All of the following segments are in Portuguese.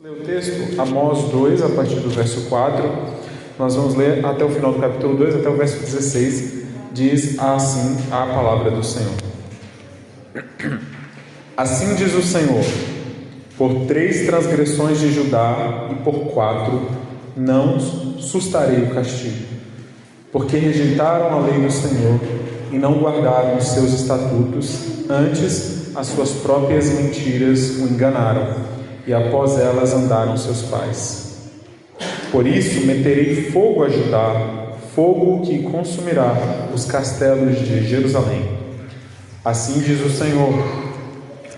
Ler o texto, Amós 2, a partir do verso 4, nós vamos ler até o final do capítulo 2, até o verso 16, diz assim a palavra do Senhor. Assim diz o Senhor: por 3 transgressões de Judá e por 4 não sustarei o castigo, porque rejeitaram a lei do Senhor e não guardaram os seus estatutos, antes as suas próprias mentiras o enganaram, e após elas andaram seus pais. Por isso meterei fogo a Judá, fogo que consumirá os castelos de Jerusalém. Assim diz o Senhor: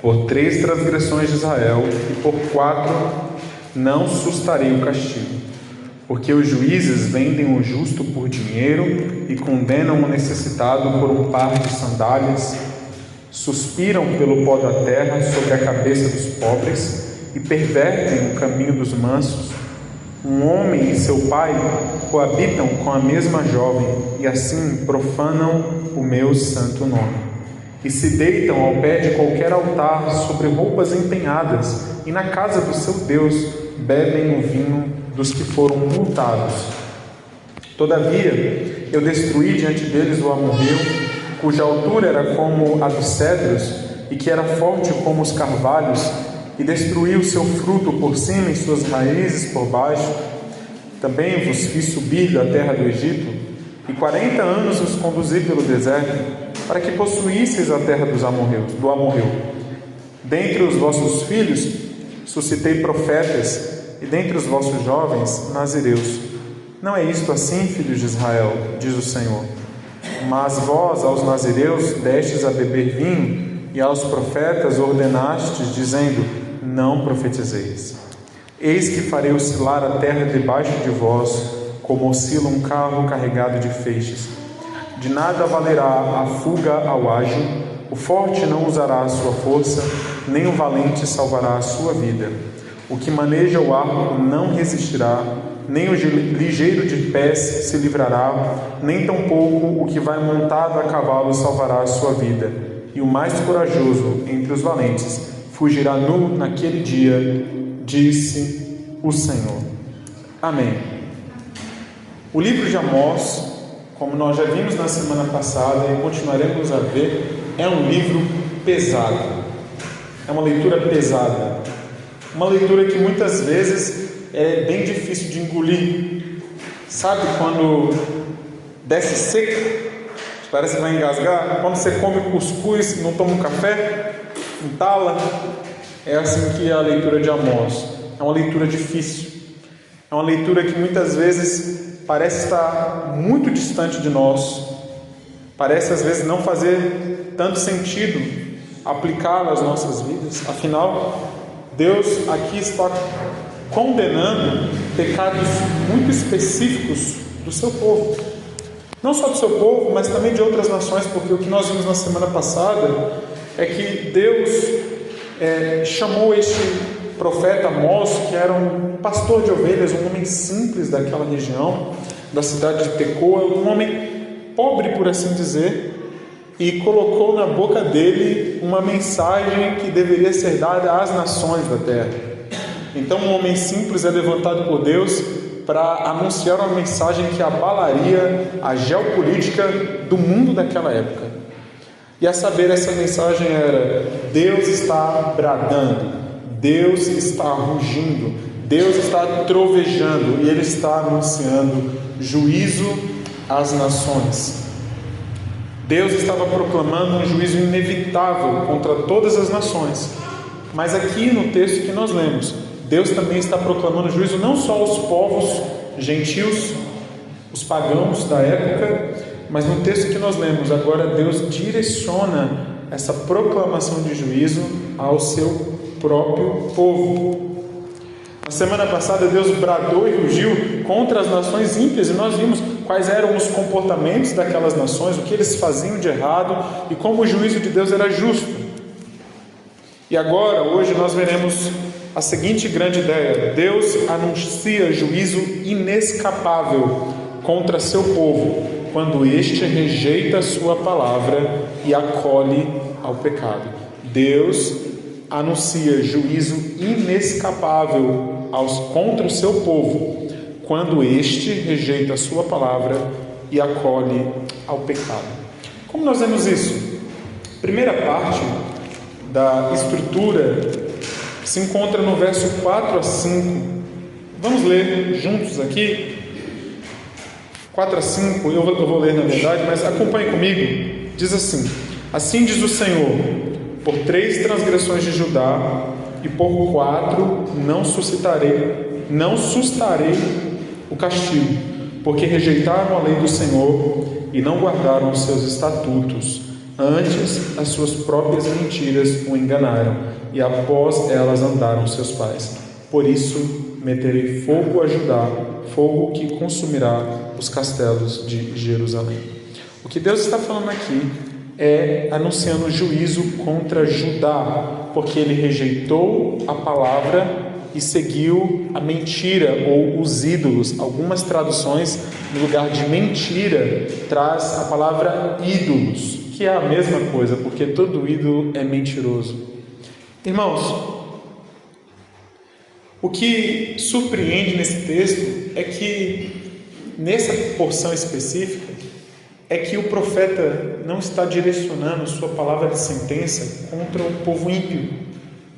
por 3 transgressões de Israel e por 4 não sustarei o castigo, porque os juízes vendem o justo por dinheiro e condenam o necessitado por um par de sandálias, suspiram pelo pó da terra sobre a cabeça dos pobres e pervertem o caminho dos mansos. Um homem e seu pai coabitam com a mesma jovem e assim profanam o meu santo nome. E se deitam ao pé de qualquer altar sobre roupas empenhadas, e na casa do seu Deus bebem o vinho dos que foram multados. Todavia eu destruí diante deles o amorreu, cuja altura era como a dos cedros e que era forte como os carvalhos, e destruí o seu fruto por cima e suas raízes por baixo. Também vos fiz subir da terra do Egito, e 40 anos os conduzi pelo deserto, para que possuísseis a terra do amorreu. Dentre os vossos filhos suscitei profetas, e dentre os vossos jovens nazireus. Não é isto assim, filhos de Israel, diz o Senhor. Mas vós aos nazireus destes a beber vinho, e aos profetas ordenastes, dizendo: não profetizeis. Eis que farei oscilar a terra debaixo de vós, como oscila um carro carregado de feixes. De nada valerá a fuga ao ágil, o forte não usará a sua força, nem o valente salvará a sua vida. O que maneja o arco não resistirá, nem o ligeiro de pés se livrará, nem tampouco o que vai montado a cavalo salvará a sua vida. E o mais corajoso entre os valentes fugirá nu naquele dia, disse o Senhor. Amém. O livro de Amós, como nós já vimos na semana passada e continuaremos a ver, é um livro pesado. É uma leitura pesada. Uma leitura que muitas vezes é bem difícil de engolir. Sabe quando desce seco? Parece que vai engasgar. Quando você come cuscuz e não toma um café, entala. É assim que é a leitura de Amós. É uma leitura difícil. É uma leitura que muitas vezes parece estar muito distante de nós. Parece às vezes não fazer tanto sentido aplicá-la às nossas vidas. Afinal, Deus aqui está condenando pecados muito específicos do seu povo. Não só do seu povo, mas também de outras nações, porque o que nós vimos na semana passada é que Deus chamou este profeta Amós, que era um pastor de ovelhas, um homem simples daquela região, da cidade de Tecoa, um homem pobre, por assim dizer, e colocou na boca dele uma mensagem que deveria ser dada às nações da terra. Então um homem simples é levantado por Deus para anunciar uma mensagem que abalaria a geopolítica do mundo daquela época. E a saber, essa mensagem era: Deus está bradando, Deus está rugindo, Deus está trovejando, e Ele está anunciando juízo às nações. Deus estava proclamando um juízo inevitável contra todas as nações. Mas aqui no texto que nós lemos, Deus também está proclamando juízo não só aos povos gentios, os pagãos da época, mas no texto que nós lemos agora, Deus direciona essa proclamação de juízo ao seu próprio povo. Na semana passada, Deus bradou e rugiu contra as nações ímpias, e nós vimos quais eram os comportamentos daquelas nações, o que eles faziam de errado e como o juízo de Deus era justo. E agora, hoje, nós veremos a seguinte grande ideia: Deus anuncia juízo inescapável contra seu povo, quando este rejeita a sua palavra e acolhe ao pecado. Deus anuncia juízo inescapável contra o seu povo, quando este rejeita a sua palavra e acolhe ao pecado. Como nós vemos isso? Primeira parte da estrutura se encontra no verso 4 a 5. Vamos ler juntos aqui? 4 a 5, eu vou ler na verdade, mas acompanhe comigo. Diz assim: assim diz o Senhor, por 3 transgressões de Judá e por 4 não sustarei o castigo, porque rejeitaram a lei do Senhor e não guardaram os seus estatutos. Antes, as suas próprias mentiras o enganaram, e após elas andaram seus pais. Por isso, meterei fogo a Judá, fogo que consumirá os castelos de Jerusalém. O que Deus está falando aqui é anunciando juízo contra Judá, porque ele rejeitou a palavra e seguiu a mentira ou os ídolos. Algumas traduções, no lugar de mentira, traz a palavra ídolos, que é a mesma coisa, porque todo ídolo é mentiroso. Irmãos, o que surpreende nesse texto é que, nessa porção específica, é que o profeta não está direcionando sua palavra de sentença contra o povo ímpio,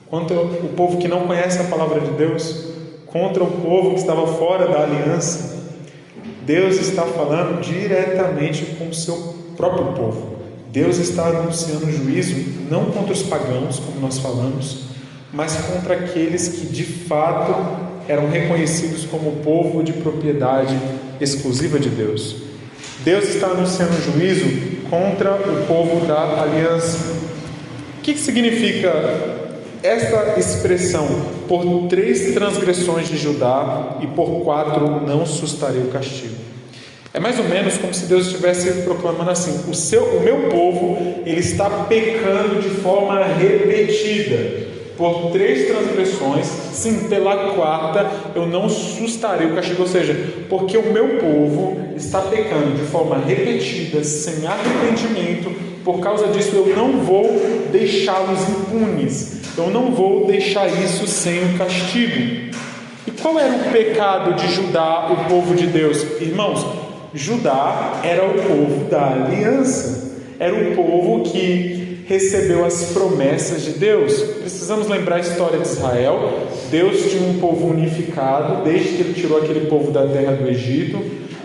contra o povo que não conhece a palavra de Deus, contra o povo que estava fora da aliança. Deus está falando diretamente com o seu próprio povo. Deus está anunciando juízo não contra os pagãos, como nós falamos, mas contra aqueles que de fato eram reconhecidos como povo de propriedade exclusiva de Deus. Deus está anunciando juízo contra o povo da aliança. O que significa esta expressão? Por 3 transgressões de Judá e por 4 não sustarei o castigo. É mais ou menos como se Deus estivesse proclamando assim: o meu povo, ele está pecando de forma repetida. Por 3 transgressões, sim, pela 4ª eu não sustarei o castigo. Ou seja, porque o meu povo está pecando de forma repetida, sem arrependimento, por causa disso eu não vou deixá-los impunes, eu não vou deixar isso sem o castigo. E qual era o pecado de Judá, o povo de Deus? Irmãos, Judá era o povo da aliança, era o povo que recebeu as promessas de Deus. Precisamos lembrar a história de Israel. Deus tinha um povo unificado desde que ele tirou aquele povo da terra do Egito,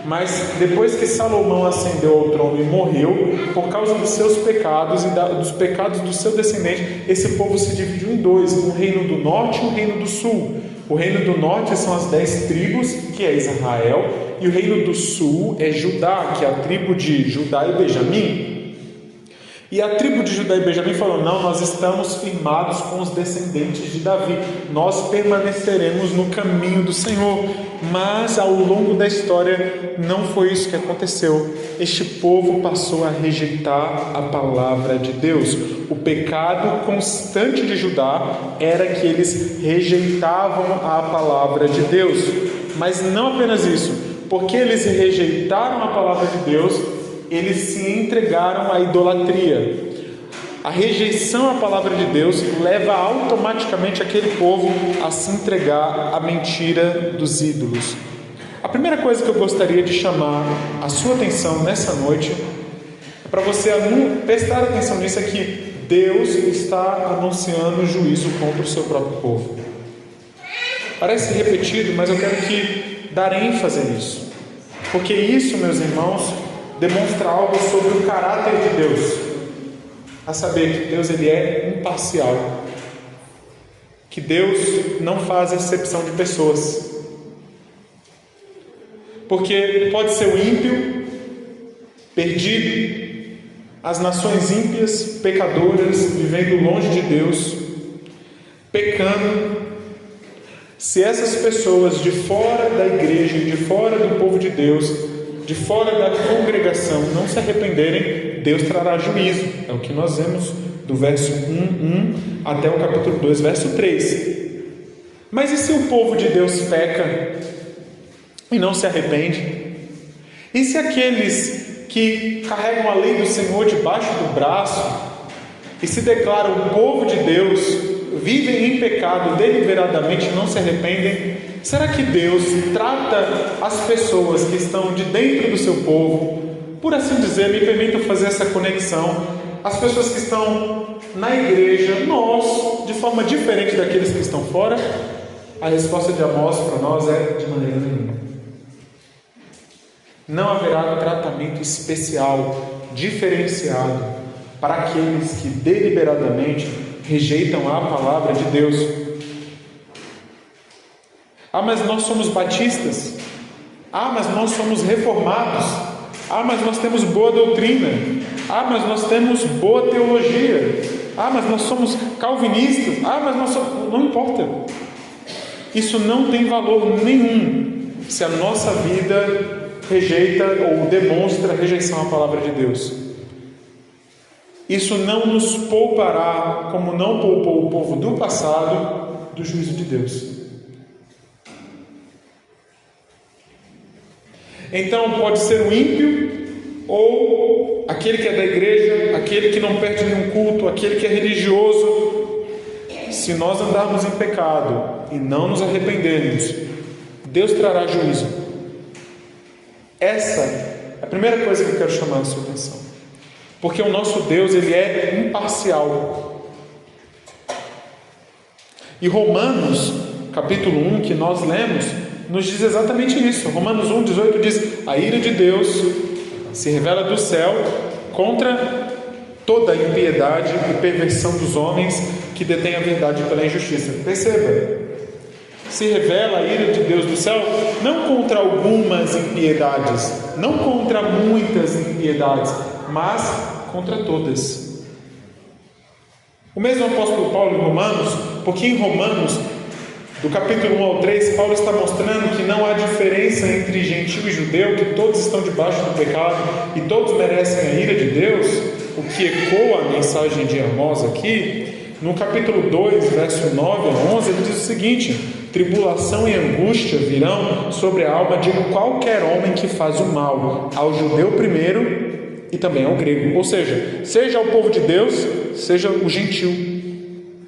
mas depois que Salomão ascendeu ao trono e morreu, por causa dos seus pecados e dos pecados do seu descendente, esse povo se dividiu em 2, um reino do norte e um reino do sul. O reino do norte são as 10 tribos, que é Israel, e o reino do sul é Judá, que é a tribo de Judá e Benjamim. E a tribo de Judá e Benjamim falou: não, nós estamos firmados com os descendentes de Davi, nós permaneceremos no caminho do Senhor. Mas ao longo da história não foi isso que aconteceu. Este povo passou a rejeitar a palavra de Deus. O pecado constante de Judá era que eles rejeitavam a palavra de Deus. Mas não apenas isso, porque eles rejeitaram a palavra de Deus, eles se entregaram à idolatria. A rejeição à palavra de Deus leva automaticamente aquele povo a se entregar à mentira dos ídolos. A primeira coisa que eu gostaria de chamar a sua atenção nessa noite, para você prestar atenção nisso, é que Deus está anunciando juízo contra o seu próprio povo. Parece repetido, mas eu quero dar ênfase nisso, porque isso, meus irmãos, demonstra algo sobre o caráter de Deus, a saber que Deus ele é imparcial, que Deus não faz acepção de pessoas, porque pode ser o ímpio, perdido, as nações ímpias, pecadoras, vivendo longe de Deus, pecando. Se essas pessoas de fora da igreja, de fora do povo de Deus, de fora da congregação, não se arrependerem, Deus trará juízo. É o que nós vemos do verso 1 até o capítulo 2, verso 3. Mas e se o povo de Deus peca e não se arrepende? E se aqueles que carregam a lei do Senhor debaixo do braço e se declaram o povo de Deus vivem em pecado deliberadamente e não se arrependem, será que Deus trata as pessoas que estão de dentro do seu povo, por assim dizer, me permitam fazer essa conexão, as pessoas que estão na igreja, nós, de forma diferente daqueles que estão fora? A resposta de Amós para nós é: de maneira nenhuma. Não haverá tratamento especial, diferenciado, para aqueles que deliberadamente rejeitam a palavra de Deus. Ah, mas nós somos batistas. Ah, mas nós somos reformados. Ah, mas nós temos boa doutrina. Ah, mas nós temos boa teologia. Ah, mas nós somos calvinistas. Ah, mas nós somos... Não importa. Isso não tem valor nenhum se a nossa vida rejeita ou demonstra rejeição à palavra de Deus. Isso não nos poupará, como não poupou o povo do passado, do juízo de Deus. Então pode ser um ímpio, ou aquele que é da igreja, aquele que não perde nenhum culto, aquele que é religioso. Se nós andarmos em pecado e não nos arrependermos, Deus trará juízo. Essa é a primeira coisa que eu quero chamar a sua atenção. Porque o nosso Deus, Ele é imparcial. E Romanos, capítulo 1, que nós lemos, nos diz exatamente isso. Romanos 1, 18 diz: a ira de Deus se revela do céu contra toda a impiedade e perversão dos homens que detêm a verdade pela injustiça. Perceba, se revela a ira de Deus do céu não contra algumas impiedades, não contra muitas impiedades, mas contra todas. O mesmo apóstolo Paulo em Romanos, porque em Romanos, do capítulo 1 ao 3, Paulo está mostrando que não há diferença entre gentil e judeu, que todos estão debaixo do pecado e todos merecem a ira de Deus, o que ecoa a mensagem de Amós aqui. No capítulo 2, verso 9 a 11, ele diz o seguinte: tribulação e angústia virão sobre a alma de qualquer homem que faz o mal, ao judeu primeiro e também ao grego, ou seja ao povo de Deus, seja o gentil.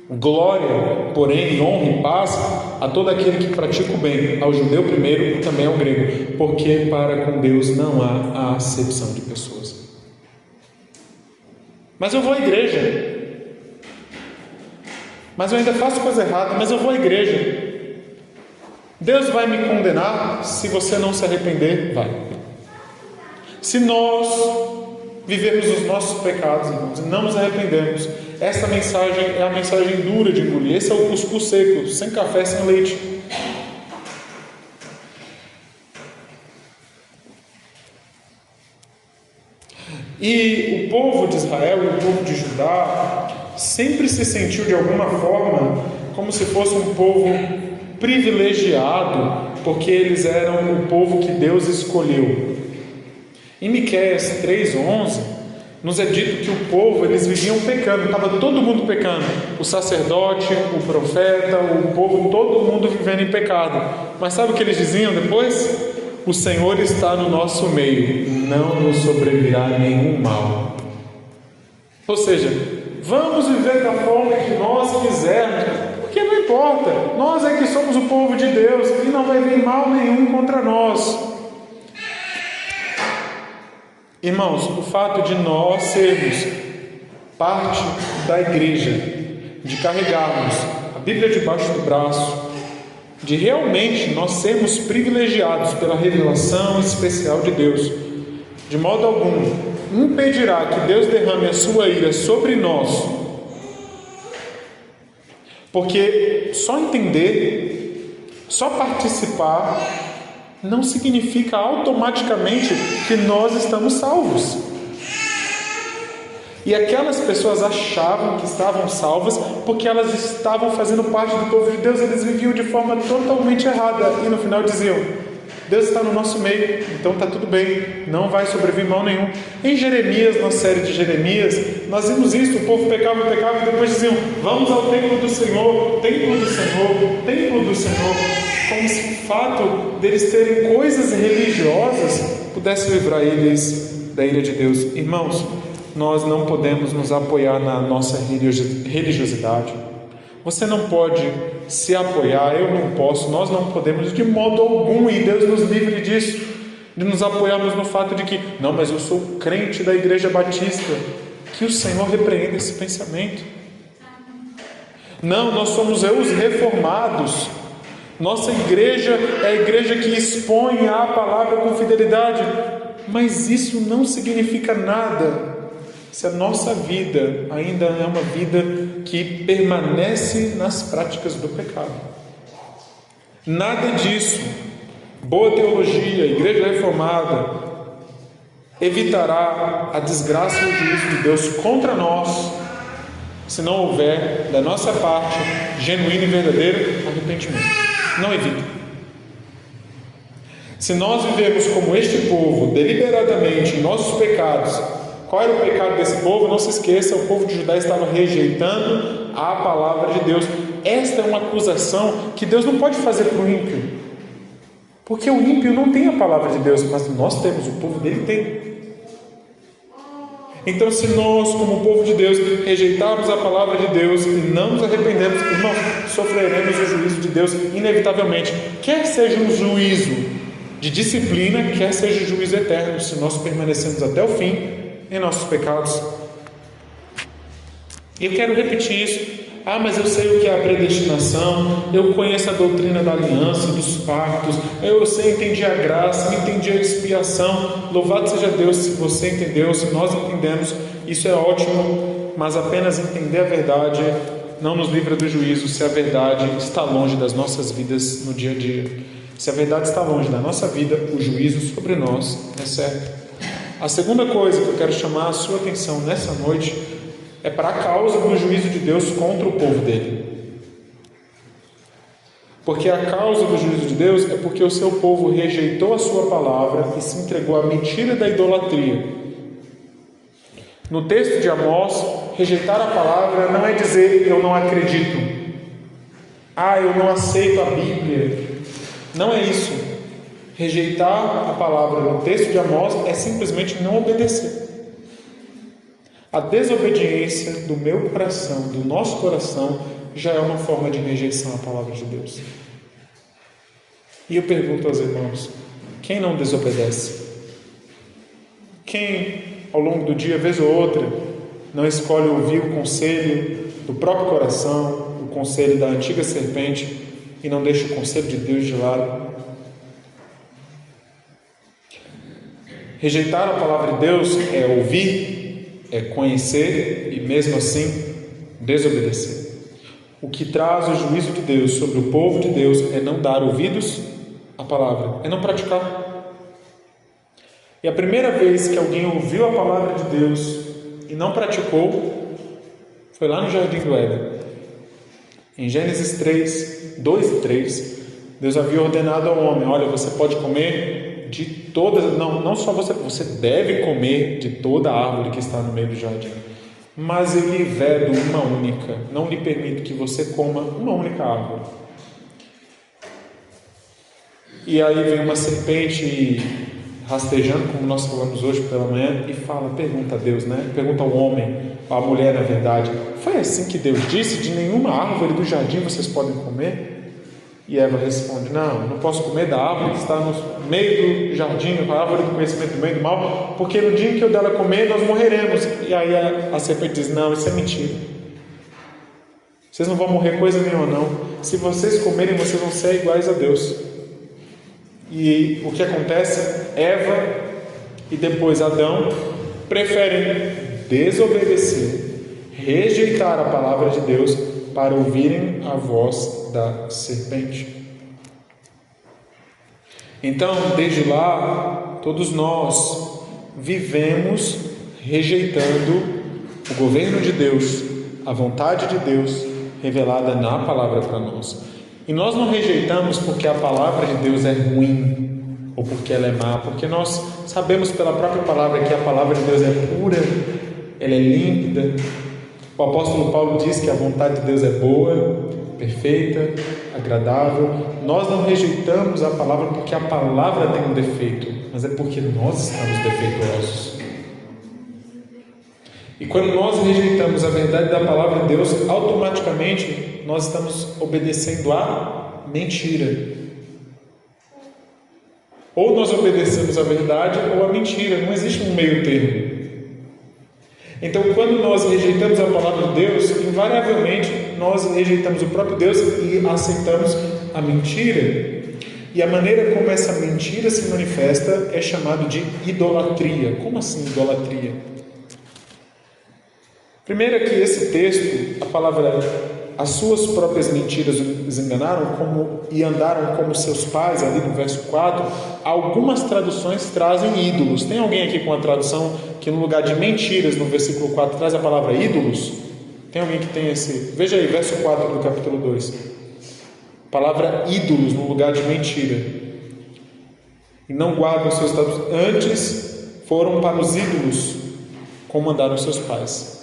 Glória, porém, honra e paz a todo aquele que pratica o bem, ao judeu primeiro e também ao grego, porque para com Deus não há acepção de pessoas. Mas eu vou à igreja, mas eu ainda faço coisa errada, mas eu vou à igreja. Deus vai me condenar se você não se arrepender? Vai. Se nós vivermos os nossos pecados, irmãos, e não nos arrependermos, essa mensagem é a mensagem dura de engolir. Esse é o cuscuz seco, sem café, sem leite. E o povo de Israel e o povo de Judá sempre se sentiu de alguma forma como se fosse um povo privilegiado, porque eles eram o povo que Deus escolheu. Em Miqueias 3:11 nos é dito que o povo, eles viviam pecando, estava todo mundo pecando, o sacerdote, o profeta, o povo, todo mundo vivendo em pecado. Mas sabe o que eles diziam depois? O Senhor está no nosso meio, não nos sobrevirá nenhum mal. Ou seja, vamos viver da forma que nós quisermos, porque não importa, nós é que somos o povo de Deus e não vai vir mal nenhum contra nós. Irmãos, o fato de nós sermos parte da igreja, de carregarmos a Bíblia debaixo do braço, de realmente nós sermos privilegiados pela revelação especial de Deus, de modo algum impedirá que Deus derrame a sua ira sobre nós, porque só entender, só participar não significa automaticamente que nós estamos salvos. E aquelas pessoas achavam que estavam salvas porque elas estavam fazendo parte do povo de Deus. Eles viviam de forma totalmente errada e no final diziam: Deus está no nosso meio, então está tudo bem, não vai sobrevir mal nenhum. Em Jeremias, na série de Jeremias, nós vimos isso: o povo pecava e depois diziam: vamos ao templo do Senhor, templo do Senhor, templo do Senhor, como se o fato deles terem coisas religiosas pudesse livrar eles da ira de Deus. Irmãos, nós não podemos nos apoiar na nossa religiosidade. Você não pode se apoiar, eu não posso, nós não podemos de modo algum, e Deus nos livre disso, de nos apoiarmos no fato de que, não, mas eu sou crente da Igreja Batista. Que o Senhor repreenda esse pensamento. Não, nós somos os reformados. Nossa igreja é a igreja que expõe a palavra com fidelidade, mas isso não significa nada se a nossa vida ainda é uma vida que permanece nas práticas do pecado. Nada disso, boa teologia, igreja reformada, evitará a desgraça e o juízo de Deus contra nós, se não houver da nossa parte genuíno e verdadeiro arrependimento. Não evita. Se nós vivemos como este povo, deliberadamente em nossos pecados, qual era o pecado desse povo? Não se esqueça, o povo de Judá estava rejeitando a palavra de Deus. Esta é uma acusação que Deus não pode fazer para o ímpio, porque o ímpio não tem a palavra de Deus, mas nós temos, o povo dele tem. Então, se nós, como povo de Deus, rejeitarmos a palavra de Deus e não nos arrependermos, irmãos, sofreremos o juízo de Deus inevitavelmente, quer seja um juízo de disciplina, quer seja um juízo eterno, se nós permanecemos até o fim em nossos pecados. E eu quero repetir isso. Mas eu sei o que é a predestinação, eu conheço a doutrina da aliança, dos pactos, eu sei, entendi a graça, entendi a expiação. Louvado seja Deus se você entendeu, se nós entendemos, isso é ótimo, mas apenas entender a verdade não nos livra do juízo se a verdade está longe das nossas vidas no dia a dia. Se a verdade está longe da nossa vida, o juízo sobre nós é certo. A segunda coisa que eu quero chamar a sua atenção nessa noite é para a causa do juízo de Deus contra o povo dele. Porque a causa do juízo de Deus é porque o seu povo rejeitou a sua palavra e se entregou à mentira da idolatria. No texto de Amós, rejeitar a palavra não é dizer eu não acredito, eu não aceito a Bíblia. Não é isso. Rejeitar a palavra no texto de Amós é simplesmente não obedecer. A desobediência do meu coração, do nosso coração, já é uma forma de rejeição à palavra de Deus. E eu pergunto aos irmãos, quem não desobedece? Quem, ao longo do dia, vez ou outra, não escolhe ouvir o conselho do próprio coração, o conselho da antiga serpente, e não deixa o conselho de Deus de lado? Rejeitar a palavra de Deus é ouvir, é conhecer e mesmo assim desobedecer. O que traz o juízo de Deus sobre o povo de Deus é não dar ouvidos à palavra, é não praticar. E a primeira vez que alguém ouviu a palavra de Deus e não praticou foi lá no Jardim do Éden. Em Gênesis 3, 2 e 3, Deus havia ordenado ao homem: olha, você pode comer de todas, não só você deve comer de toda a árvore que está no meio do jardim, mas eu lhe vedo uma única, não lhe permito que você coma uma única árvore. E aí vem uma serpente rastejando, como nós falamos hoje pela manhã, e pergunta a Deus, pergunta ao homem, à mulher na verdade: foi assim que Deus disse, de nenhuma árvore do jardim vocês podem comer? E Eva responde: não posso comer da árvore que está no meio do jardim, a árvore do conhecimento do bem e do mal, porque no dia em que eu dela comer, nós morreremos. E aí a serpente diz: não, isso é mentira. Vocês não vão morrer coisa nenhuma não. Se vocês comerem, vocês vão ser iguais a Deus. E o que acontece? Eva e depois Adão preferem desobedecer, rejeitar a palavra de Deus para ouvirem a voz da serpente. Então, desde lá, todos nós vivemos rejeitando o governo de Deus, a vontade de Deus revelada na palavra para nós. E nós não rejeitamos porque a palavra de Deus é ruim ou porque ela é má, porque nós sabemos pela própria palavra que a palavra de Deus é pura, ela é límpida. O apóstolo Paulo diz que a vontade de Deus é boa, perfeita, agradável. Nós não rejeitamos a palavra porque a palavra tem um defeito, mas é porque nós estamos defeituosos. E quando nós rejeitamos a verdade da palavra de Deus, automaticamente nós estamos obedecendo a mentira. Ou nós obedecemos a verdade ou a mentira, não existe um meio termo. Então, quando nós rejeitamos a palavra de Deus, invariavelmente nós rejeitamos o próprio Deus e aceitamos a mentira. E a maneira como essa mentira se manifesta é chamado de idolatria. Como assim idolatria? Primeiro é que esse texto, a palavra, as suas próprias mentiras os enganaram e andaram como seus pais, ali no verso 4, algumas traduções trazem ídolos. Tem alguém aqui com a tradução que no lugar de mentiras, no versículo 4, traz a palavra ídolos? Tem alguém que tem esse? Veja aí, verso 4 do capítulo 2. Palavra ídolos no lugar de mentira. E não guardam seus estatutos, antes foram para os ídolos, como mandaram seus pais.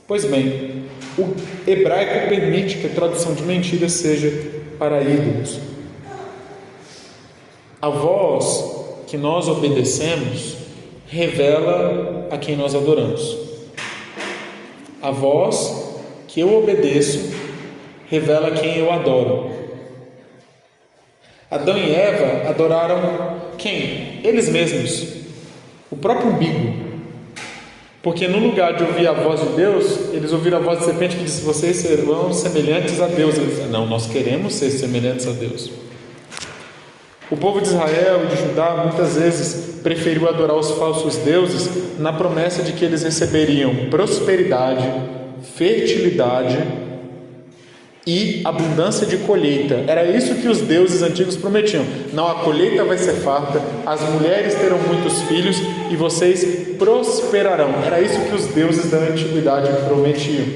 Pois bem, o hebraico permite que a tradução de mentira seja para ídolos. A voz que nós obedecemos revela a quem nós adoramos. A voz que eu obedeço revela quem eu adoro. Adão e Eva adoraram quem? Eles mesmos, o próprio umbigo. Porque no lugar de ouvir a voz de Deus, eles ouviram a voz de serpente que disse: vocês serão semelhantes a Deus. Eles disseram: não, nós queremos ser semelhantes a Deus. O povo de Israel e de Judá muitas vezes preferiu adorar os falsos deuses na promessa de que eles receberiam prosperidade, fertilidade e abundância de colheita. Era isso que os deuses antigos prometiam. Não, a colheita vai ser farta, as mulheres terão muitos filhos e vocês prosperarão. Era isso que os deuses da antiguidade prometiam.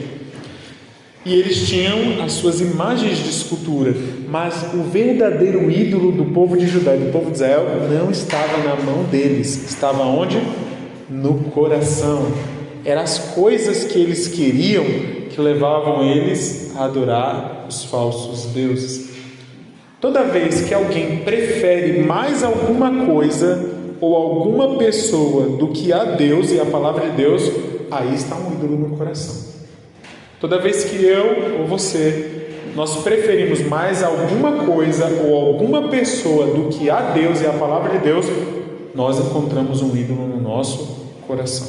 E eles tinham as suas imagens de escultura, mas o verdadeiro ídolo do povo de Judá e do povo de Israel não estava na mão deles. Estava onde? No coração. Eram as coisas que eles queriam que levavam eles a adorar os falsos deuses. Toda vez que alguém prefere mais alguma coisa ou alguma pessoa do que a Deus e a palavra de Deus, aí está um ídolo no coração. Toda vez que eu ou você, nós preferimos mais alguma coisa ou alguma pessoa do que a Deus e a palavra de Deus, nós encontramos um ídolo no nosso coração.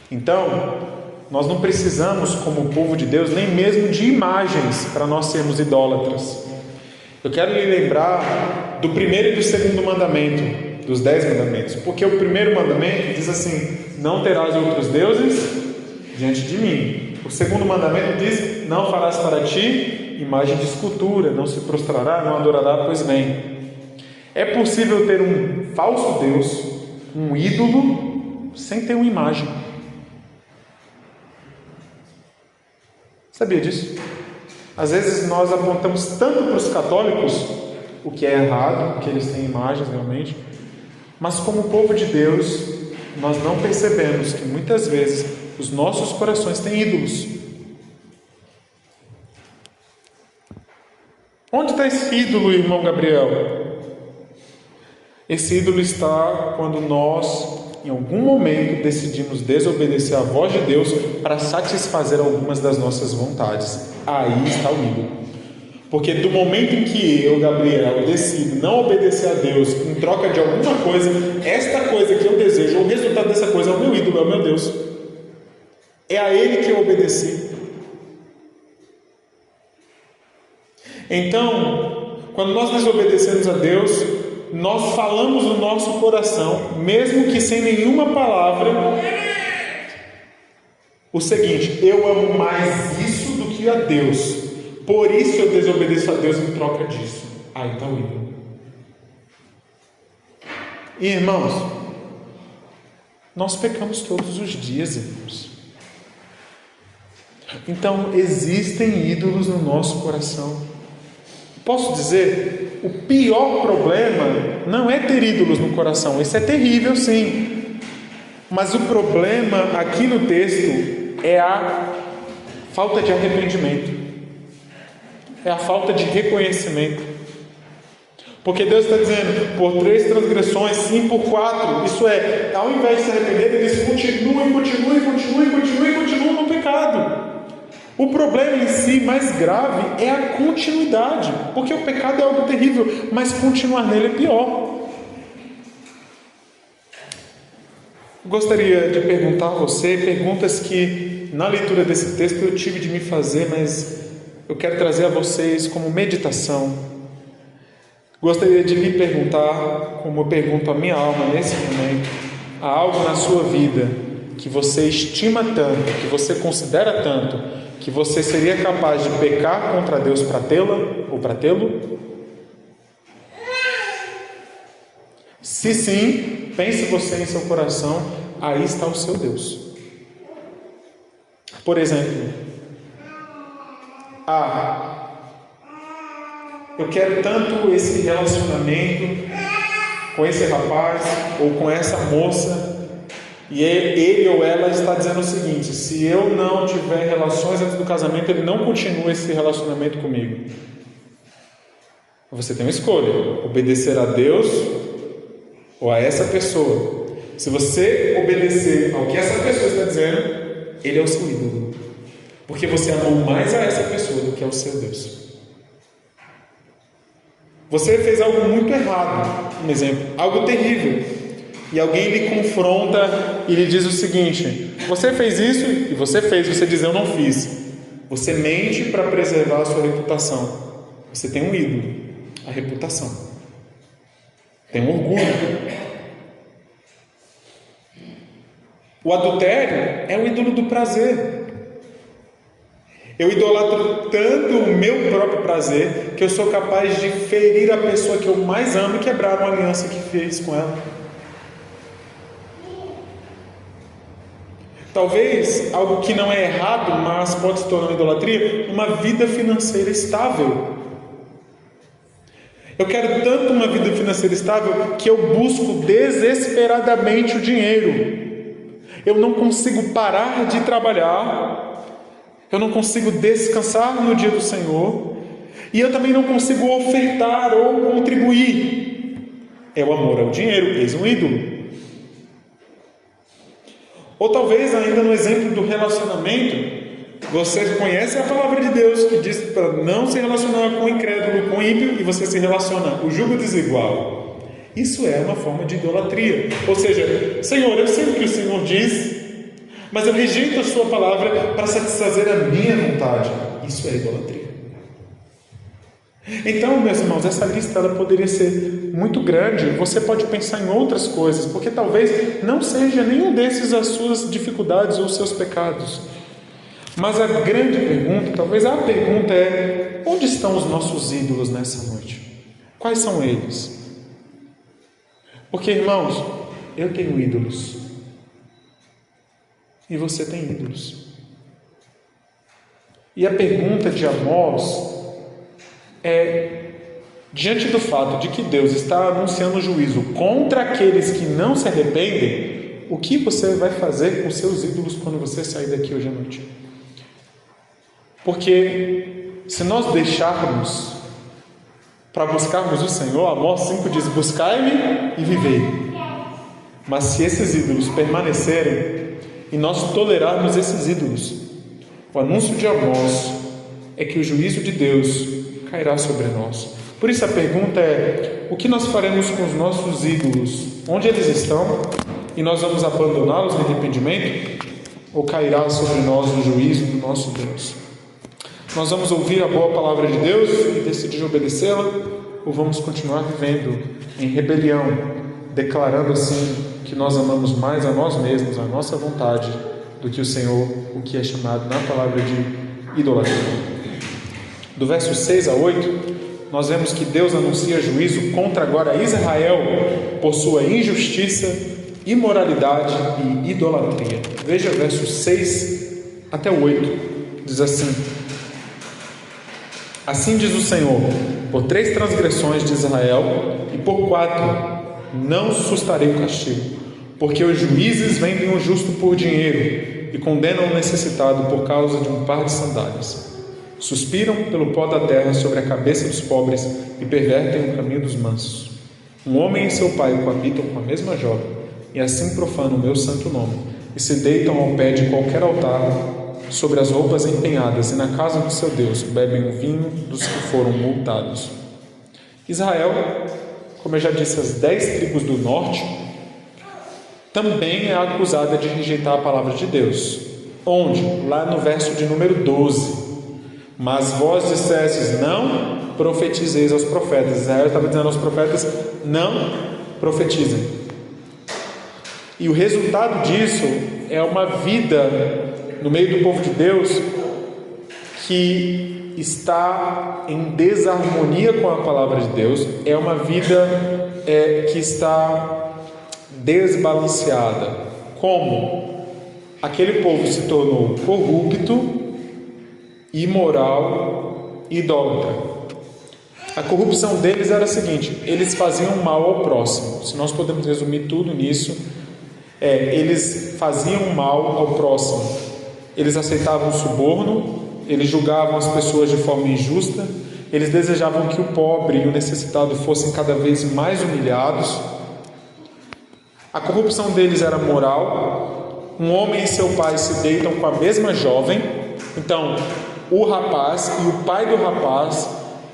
Então, nós não precisamos, como povo de Deus, nem mesmo de imagens para nós sermos idólatras. Eu quero lhe lembrar do primeiro e do segundo mandamento, dos 10 mandamentos, porque o primeiro mandamento diz assim: não terás outros deuses diante de mim. O segundo mandamento diz: não farás para ti imagem de escultura, não se prostrará, não adorará. Pois bem, é possível ter um falso Deus, um ídolo, sem ter uma imagem. Sabia disso? Às vezes nós apontamos tanto para os católicos, o que é errado, porque eles têm imagens realmente, mas como povo de Deus, nós não percebemos que muitas vezes os nossos corações têm ídolos. Onde está esse ídolo, irmão Gabriel? Esse ídolo está quando nós, em algum momento, decidimos desobedecer à voz de Deus para satisfazer algumas das nossas vontades. Aí está o ídolo. Porque do momento em que eu, Gabriel, decido não obedecer a Deus em troca de alguma coisa, esta coisa que eu desejo, o resultado dessa coisa é o meu ídolo, é o meu Deus. É a Ele que eu obedeci. Então, quando nós desobedecemos a Deus, nós falamos no nosso coração, mesmo que sem nenhuma palavra, o seguinte: eu amo mais isso do que a Deus, por isso eu desobedeço a Deus em troca disso. Aí está o ídolo. E irmãos, nós pecamos todos os dias, irmãos. Então existem ídolos no nosso coração. Posso dizer, o pior problema não é ter ídolos no coração. Isso é terrível, sim. Mas o problema aqui no texto é a falta de arrependimento. É a falta de reconhecimento. Porque Deus está dizendo, por 3 transgressões, sim, por 4. Isso é, ao invés de se arrepender, eles continuam no pecado. O problema em si mais grave é a continuidade, porque o pecado é algo terrível, mas continuar nele é pior. Gostaria de perguntar a você perguntas que na leitura desse texto eu tive de me fazer, mas eu quero trazer a vocês como meditação. Gostaria de lhe perguntar, como eu pergunto a minha alma nesse momento, há algo na sua vida que você estima tanto, que você considera tanto, que você seria capaz de pecar contra Deus para tê-la ou para tê-lo? Se sim, pense você em seu coração, aí está o seu Deus. Por exemplo, eu quero tanto esse relacionamento com esse rapaz ou com essa moça, e ele ou ela está dizendo o seguinte: se eu não tiver relações antes do casamento, ele não continua esse relacionamento comigo. Você tem uma escolha: obedecer a Deus ou a essa pessoa. Se você obedecer ao que essa pessoa está dizendo, ele é o seu ídolo, porque você amou mais a essa pessoa do que ao seu Deus. Você fez algo muito errado, um exemplo, algo terrível, e alguém lhe confronta e lhe diz o seguinte: você fez isso e você fez, você diz eu não fiz. Você mente para preservar a sua reputação. Você tem um ídolo, a reputação. Tem um orgulho. O adultério é o ídolo do prazer. Eu idolatro tanto o meu próprio prazer que eu sou capaz de ferir a pessoa que eu mais amo e quebrar uma aliança que fez com ela. Talvez algo que não é errado, mas pode se tornar uma idolatria, uma vida financeira estável. Eu quero tanto uma vida financeira estável que eu busco desesperadamente o dinheiro. Eu não consigo parar de trabalhar. Eu não consigo descansar no dia do Senhor. E eu também não consigo ofertar ou contribuir. É o amor ao dinheiro, eis um ídolo. Ou talvez ainda no exemplo do relacionamento, você conhece a palavra de Deus que diz para não se relacionar com o incrédulo, com o ímpio, e você se relaciona, o jugo desigual. Isso é uma forma de idolatria. Ou seja, Senhor, eu sei o que o Senhor diz, mas eu rejeito a sua palavra para satisfazer a minha vontade. Isso é idolatria. Então, meus irmãos, essa lista ela poderia ser muito grande. Você pode pensar em outras coisas, porque talvez não seja nenhum desses as suas dificuldades ou os seus pecados. Mas a grande pergunta, talvez a pergunta é: onde estão os nossos ídolos nessa noite? Quais são eles? Porque, irmãos, eu tenho ídolos. E você tem ídolos. E a pergunta de Amós é: diante do fato de que Deus está anunciando juízo contra aqueles que não se arrependem, o que você vai fazer com seus ídolos quando você sair daqui hoje à noite? Porque se nós deixarmos para buscarmos o Senhor, Amós 5 diz: buscai-me e vivei. Mas se esses ídolos permanecerem e nós tolerarmos esses ídolos, o anúncio de Amós é que o juízo de Deus cairá sobre nós. Por isso a pergunta é: o que nós faremos com os nossos ídolos? Onde eles estão? E nós vamos abandoná-los no arrependimento? Ou cairá sobre nós o juízo do nosso Deus? Nós vamos ouvir a boa palavra de Deus e decidir obedecê-la? Ou vamos continuar vivendo em rebelião, declarando assim que nós amamos mais a nós mesmos, a nossa vontade, do que o Senhor, o que é chamado na palavra de idolatria? Do verso 6 a 8, nós vemos que Deus anuncia juízo contra agora Israel por sua injustiça, imoralidade e idolatria. Veja versos 6 até 8, diz assim: assim diz o Senhor: por 3 transgressões de Israel e por 4 não sustarei o castigo, porque os juízes vendem o justo por dinheiro e condenam o necessitado por causa de um par de sandálias. Suspiram pelo pó da terra sobre a cabeça dos pobres e pervertem o caminho dos mansos. Um homem e seu pai coabitam com a mesma jovem, e assim profanam o meu santo nome, e se deitam ao pé de qualquer altar, sobre as roupas empenhadas, e na casa do seu Deus bebem o vinho dos que foram multados. Israel, como eu já disse, as 10 tribos do norte, também é acusada de rejeitar a palavra de Deus. Onde? Lá no verso de número 12. Mas vós dissestes, não profetizeis aos profetas. Israel estava dizendo aos profetas, não profetizem. E o resultado disso é uma vida no meio do povo de Deus que está em desarmonia com a palavra de Deus, é uma vida que está desbalanceada. Como? Aquele povo se tornou corrupto, imoral, idólatra. A corrupção deles era a seguinte: eles faziam mal ao próximo. Se nós podemos resumir tudo nisso, eles faziam mal ao próximo. Eles aceitavam suborno, eles julgavam as pessoas de forma injusta, eles desejavam que o pobre e o necessitado fossem cada vez mais humilhados. A corrupção deles era moral. Um homem e seu pai se deitam com a mesma jovem. Então, o rapaz e o pai do rapaz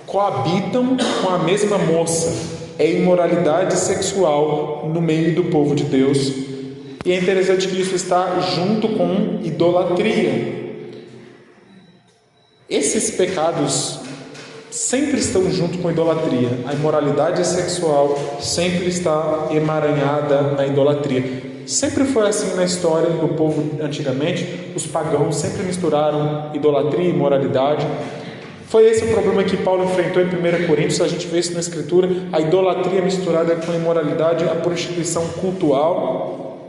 coabitam com a mesma moça. É imoralidade sexual no meio do povo de Deus. E é interessante que isso está junto com idolatria. Esses pecados sempre estão junto com idolatria. A imoralidade sexual sempre está emaranhada na idolatria. Sempre foi assim na história do povo antigamente. Os pagãos sempre misturaram idolatria e imoralidade. Foi esse o problema que Paulo enfrentou em 1 Coríntios. A gente vê isso na Escritura: a idolatria misturada com a imoralidade, a prostituição cultual.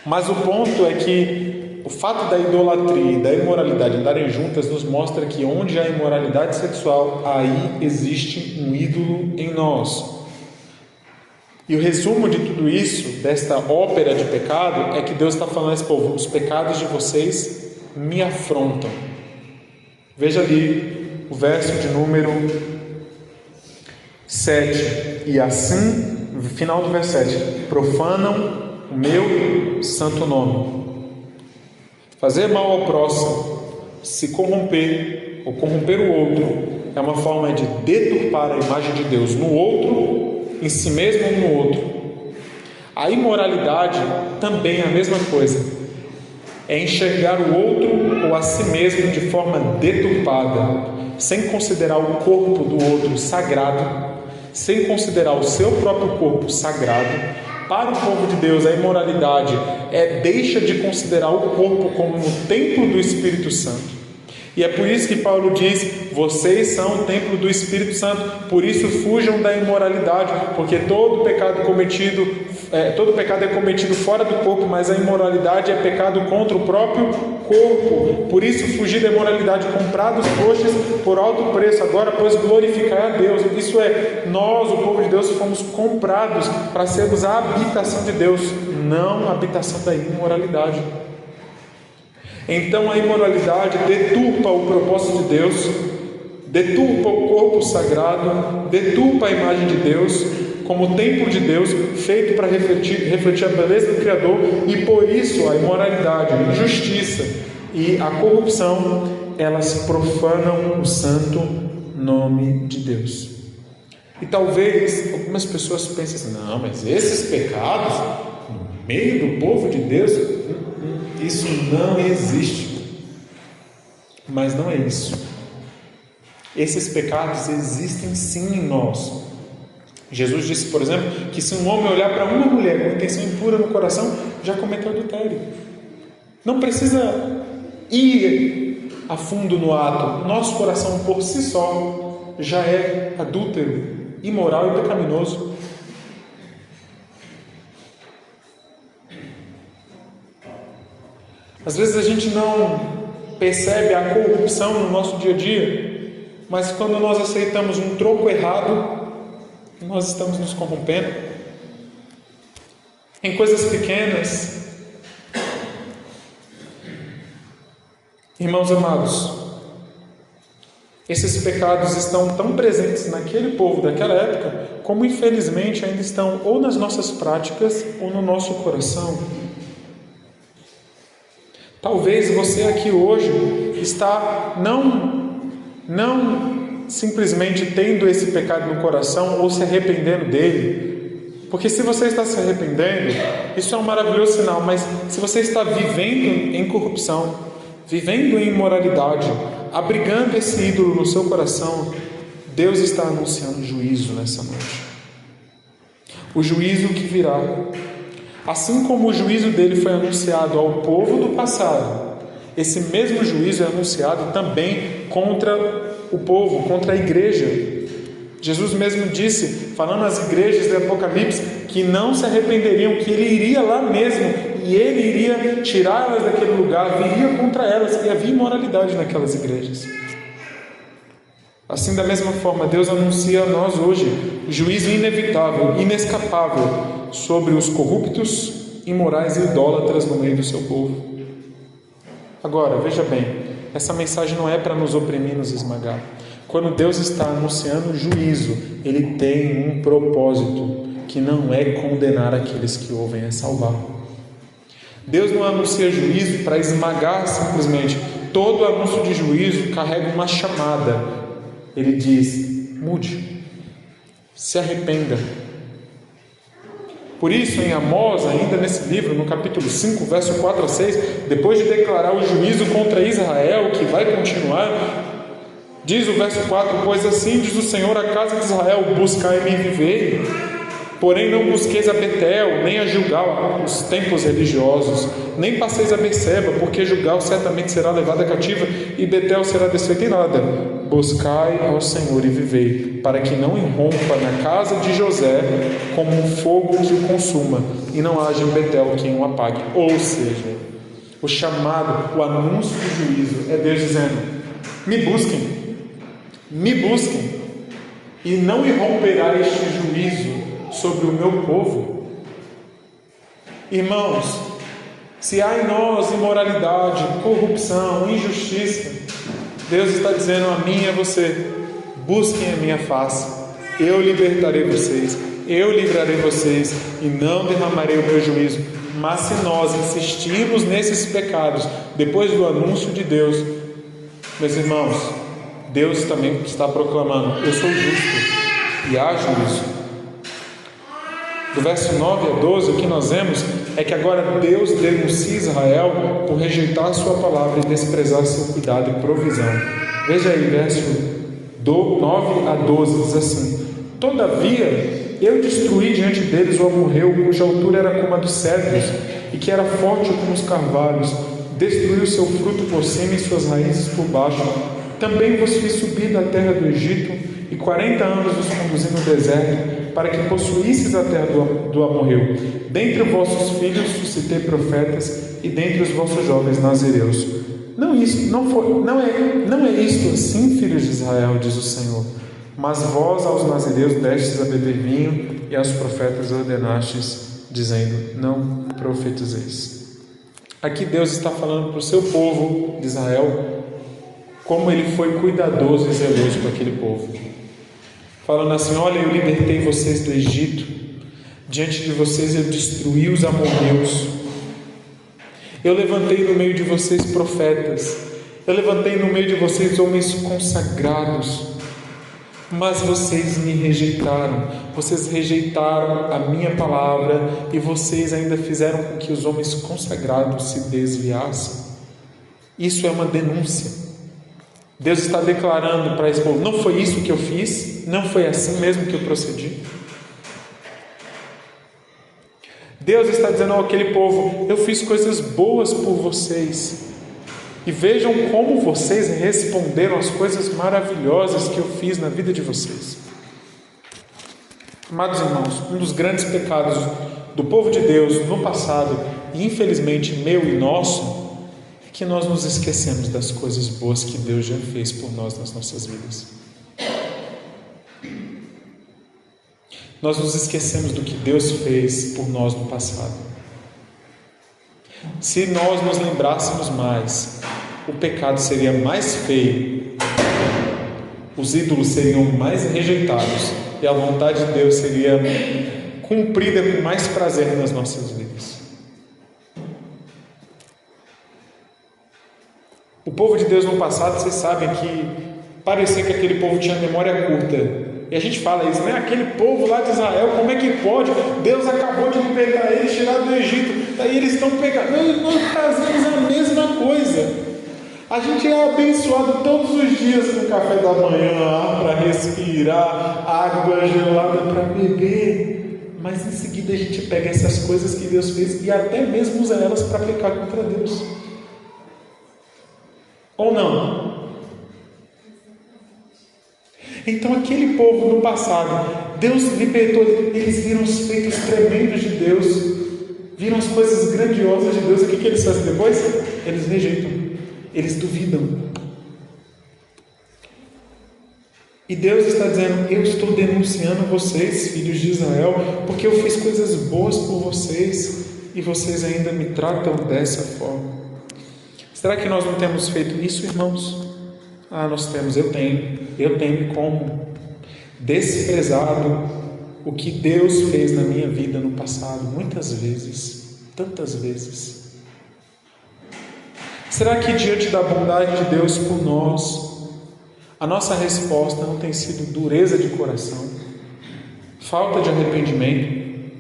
Mas o ponto é que o fato da idolatria e da imoralidade andarem juntas nos mostra que onde há imoralidade sexual, aí existe um ídolo em nós. E o resumo de tudo isso, desta ópera de pecado, é que Deus está falando a esse povo: os pecados de vocês me afrontam. Veja ali o verso de número 7. E assim, no final do verso 7, profanam o meu santo nome. Fazer mal ao próximo, se corromper ou corromper o outro, é uma forma de deturpar a imagem de Deus no outro, em si mesmo ou no outro. A imoralidade também é a mesma coisa. É enxergar o outro ou a si mesmo de forma deturpada, sem considerar o corpo do outro sagrado, sem considerar o seu próprio corpo sagrado. Para o povo de Deus, a imoralidade deixa de considerar o corpo como um templo do Espírito Santo. E é por isso que Paulo diz: vocês são o templo do Espírito Santo, por isso fujam da imoralidade, porque todo pecado é cometido fora do corpo, mas a imoralidade é pecado contra o próprio corpo. Por isso fugir da imoralidade, comprar dos coxas por alto preço, agora pois glorificar a Deus. Isso é, nós, o povo de Deus, fomos comprados para sermos a habitação de Deus, não a habitação da imoralidade. Então a imoralidade deturpa o propósito de Deus, deturpa o corpo sagrado, deturpa a imagem de Deus como templo de Deus, feito para refletir a beleza do Criador. E por isso a imoralidade, a injustiça e a corrupção, elas profanam o santo nome de Deus. E talvez algumas pessoas pensem assim: não, mas esses pecados no meio do povo de Deus, isso não existe. Mas não é isso. Esses pecados existem sim em nós. Jesus disse, por exemplo, que se um homem olhar para uma mulher com intenção impura no coração, já cometeu adultério. Não precisa ir a fundo no ato. Nosso coração por si só já é adúltero, imoral e pecaminoso. Às vezes a gente não percebe a corrupção no nosso dia a dia, mas quando nós aceitamos um troco errado, nós estamos nos corrompendo. Em coisas pequenas. Irmãos amados, Esses pecados estão tão presentes naquele povo daquela época, como infelizmente ainda estão ou nas nossas práticas ou no nosso coração. Talvez você aqui hoje está não simplesmente tendo esse pecado no coração ou se arrependendo dele, porque se você está se arrependendo, isso é um maravilhoso sinal, mas se você está vivendo em corrupção, vivendo em imoralidade, abrigando esse ídolo no seu coração, Deus está anunciando juízo nessa noite. O juízo que virá. Assim como o juízo dele foi anunciado ao povo do passado, esse mesmo juízo é anunciado também contra o povo, contra a igreja. Jesus mesmo disse, falando às igrejas de Apocalipse, que não se arrependeriam, que ele iria lá mesmo e ele iria tirá-las daquele lugar, viria contra elas, e havia imoralidade naquelas igrejas. Assim, da mesma forma, Deus anuncia a nós hoje juízo inevitável, inescapável sobre os corruptos, imorais e idólatras no meio do seu povo. Agora, veja bem, essa mensagem não é para nos oprimir, nos esmagar. Quando Deus está anunciando juízo, Ele tem um propósito, que não é condenar aqueles que ouvem, é salvar. Deus não anuncia juízo para esmagar simplesmente. Todo anúncio de juízo carrega uma chamada. Ele diz, mude, se arrependa. Por isso, em Amós, ainda nesse livro, no capítulo 5, verso 4 a 6, depois de declarar o juízo contra Israel, que vai continuar, diz o verso 4, pois assim diz o Senhor à casa de Israel, buscai-me e vivei. Porém não busqueis a Betel, nem a Gilgal, os templos religiosos, nem passeis a Berseba, porque Gilgal certamente será levada cativa e Betel será desfeita em nada. Buscai ao Senhor e vivei, para que não irrompa na casa de José como um fogo que o consuma, e não haja em Betel quem o apague. Ou seja, o chamado, o anúncio do juízo é Deus dizendo, me busquem, e não irromperá este juízo sobre o meu povo. Irmãos, se há em nós imoralidade, corrupção, injustiça, Deus está dizendo a mim e a você, busquem a minha face, eu libertarei vocês, eu livrarei vocês e não derramarei o meu juízo. Mas se nós insistirmos nesses pecados, depois do anúncio de Deus, meus irmãos, Deus também está proclamando, eu sou justo e há juízo. Do verso 9 a 12, o que nós vemos é que agora Deus denuncia Israel por rejeitar a sua palavra e desprezar seu cuidado e provisão. Veja aí, verso 9 a 12, diz assim, todavia eu destruí diante deles o amorreu, cuja altura era como a dos cedros, e que era forte como os carvalhos, destruí o seu fruto por cima e suas raízes por baixo. Também vos fiz subir da terra do Egito, e 40 anos vos conduzi no deserto, para que possuísseis a terra do amorreu. Dentre os vossos filhos suscitei profetas, e dentre os vossos jovens nazireus. Não é isto assim, filhos de Israel, diz o Senhor. Mas vós aos nazireus destes a beber vinho, e aos profetas ordenastes, dizendo, não profetizeis. Aqui Deus está falando para o seu povo de Israel, como Ele foi cuidadoso e zeloso com aquele povo. Falando assim, olha, eu libertei vocês do Egito, diante de vocês eu destruí os amorreus, eu levantei no meio de vocês profetas, eu levantei no meio de vocês homens consagrados, mas vocês me rejeitaram, vocês rejeitaram a minha palavra e vocês ainda fizeram com que os homens consagrados se desviassem. Isso é uma denúncia. Deus está declarando para esse povo, não foi isso que eu fiz, não foi assim mesmo que eu procedi. Deus está dizendo àquele povo, eu fiz coisas boas por vocês, e vejam como vocês responderam às coisas maravilhosas que eu fiz na vida de vocês. Amados irmãos, um dos grandes pecados do povo de Deus no passado, e infelizmente meu e nosso, que nós nos esquecemos das coisas boas que Deus já fez por nós nas nossas vidas. Nós nos esquecemos do que Deus fez por nós no passado. Se nós nos lembrássemos mais, o pecado seria mais feio os ídolos seriam mais rejeitados e a vontade de Deus seria cumprida com mais prazer nas nossas vidas. O povo de Deus no passado, vocês sabem que parecia que aquele povo tinha memória curta. E a gente fala isso, né? Aquele povo lá de Israel, como é que pode? Deus acabou de libertar eles, tirar do Egito. Daí eles estão pegando. Nós fazemos a mesma coisa. A gente é abençoado todos os dias com café da manhã, ar para respirar, água gelada para beber. Mas em seguida a gente pega essas coisas que Deus fez e até mesmo usa elas para pecar contra Deus. Ou não? Então aquele povo no passado, Deus libertou, eles viram os feitos tremendos de Deus, viram as coisas grandiosas de Deus. E o que eles fazem depois? Eles rejeitam, eles duvidam. E Deus está dizendo: eu estou denunciando vocês, filhos de Israel, porque eu fiz coisas boas por vocês e vocês ainda me tratam dessa forma. Será que nós não temos feito isso, irmãos? Nós temos, eu tenho como desprezado o que Deus fez na minha vida no passado, muitas vezes, tantas vezes. Será que diante da bondade de Deus por nós, a nossa resposta não tem sido dureza de coração, falta de arrependimento?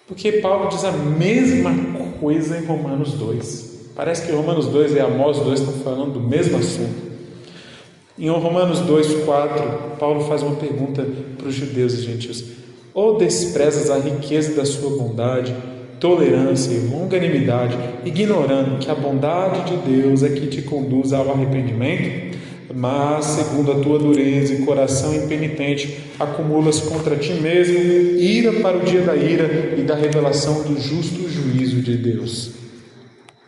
Porque Paulo diz a mesma coisa em Romanos 2. Parece que Romanos 2 e Amós 2 estão falando do mesmo assunto. Em Romanos 2, 4, Paulo faz uma pergunta para os judeus e gentios: ou desprezas a riqueza da sua bondade, tolerância e longanimidade, ignorando que a bondade de Deus é que te conduz ao arrependimento? Mas, segundo a tua dureza e coração impenitente, acumulas contra ti mesmo ira para o dia da ira e da revelação do justo juízo de Deus.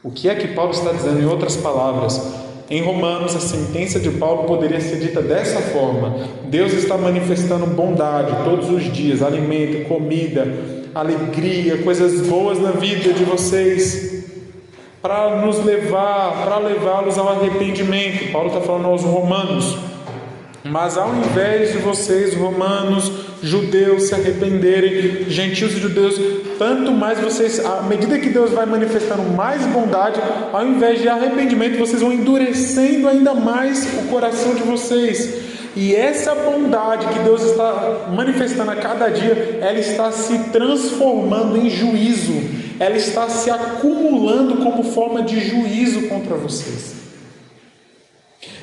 O que é que Paulo está dizendo em outras palavras? Em Romanos, a sentença de Paulo poderia ser dita dessa forma: Deus está manifestando bondade todos os dias, alimento, comida, alegria, coisas boas na vida de vocês, para levá-los ao arrependimento. Paulo está falando aos romanos: mas ao invés de vocês, romanos, judeus, se arrependerem, gentios e judeus, tanto mais vocês, à medida que Deus vai manifestando mais bondade, ao invés de arrependimento, vocês vão endurecendo ainda mais o coração de vocês. E essa bondade que Deus está manifestando a cada dia, ela está se transformando em juízo, ela está se acumulando como forma de juízo contra vocês.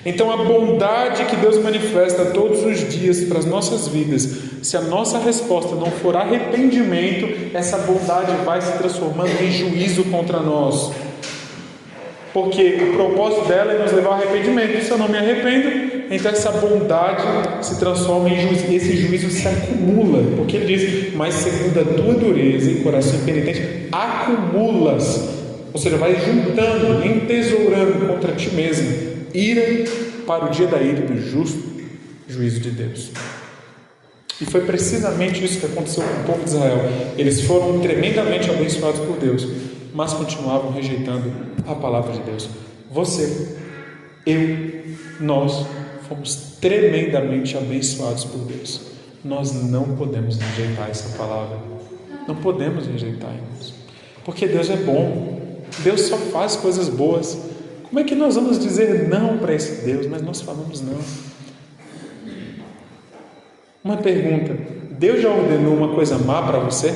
Então a bondade que Deus manifesta todos os dias para as nossas vidas, se a nossa resposta não for arrependimento, essa bondade vai se transformando em juízo contra nós, porque o propósito dela é nos levar ao arrependimento. Se eu não me arrependo, então essa bondade se transforma em juízo, e esse juízo se acumula, porque ele diz: mas segundo a tua dureza e coração impenitente, acumulas, ou seja, vai juntando, entesourando contra ti mesmo ira para o dia da ira e do justo juízo de Deus. E foi precisamente isso que aconteceu com o povo de Israel. Eles foram tremendamente abençoados por Deus, mas continuavam rejeitando a palavra de Deus. Você, nós fomos tremendamente abençoados por Deus. Nós não podemos rejeitar essa palavra. Não podemos rejeitar, irmãos, porque Deus é bom. Deus só faz coisas boas. Como é que nós vamos dizer não para esse Deus? Mas nós falamos não. Uma pergunta: Deus já ordenou uma coisa má para você?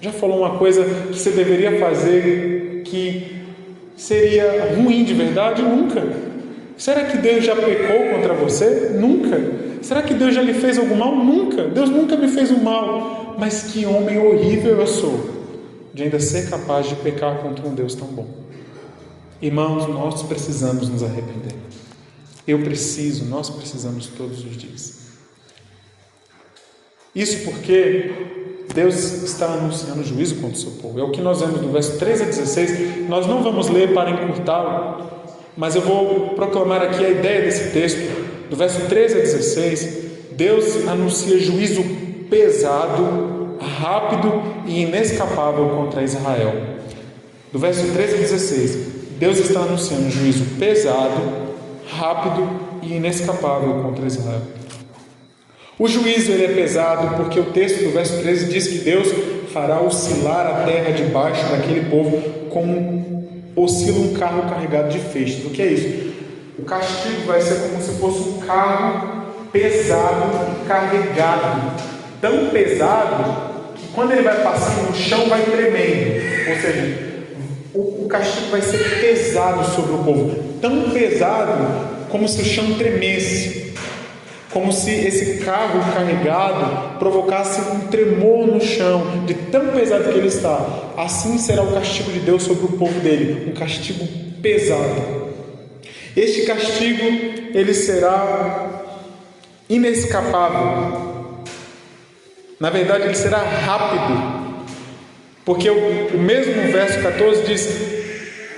Já falou uma coisa que você deveria fazer que seria ruim de verdade? Nunca. Será que Deus já pecou contra você? Nunca. Será que Deus já lhe fez algum mal? Nunca. Deus nunca me fez um mal. Mas que homem horrível eu sou de ainda ser capaz de pecar contra um Deus tão bom. Irmãos, nós precisamos nos arrepender. Nós precisamos todos os dias. Isso porque Deus está anunciando juízo contra o seu povo. É o que nós vemos do verso 13 a 16. Nós não vamos ler para encurtá-lo, mas eu vou proclamar aqui a ideia desse texto. Do verso 13 a 16, Deus anuncia juízo pesado, rápido e inescapável contra Israel. Do verso 13 a 16, Deus está anunciando um juízo pesado, rápido e inescapável contra Israel. O juízo ele é pesado porque o texto do verso 13 diz que Deus fará oscilar a terra debaixo daquele povo como oscila um carro carregado de feixes. O que é isso? O castigo vai ser como se fosse um carro pesado, carregado, tão pesado que quando ele vai passando no chão vai tremendo. Ou seja, o castigo vai ser pesado sobre o povo, tão pesado como se o chão tremesse, como se esse carro carregado provocasse um tremor no chão, de tão pesado que ele está. Assim será o castigo de Deus sobre o povo dele, um castigo pesado. Este castigo ele será inescapável. Na verdade, ele será rápido, porque o mesmo verso 14 diz: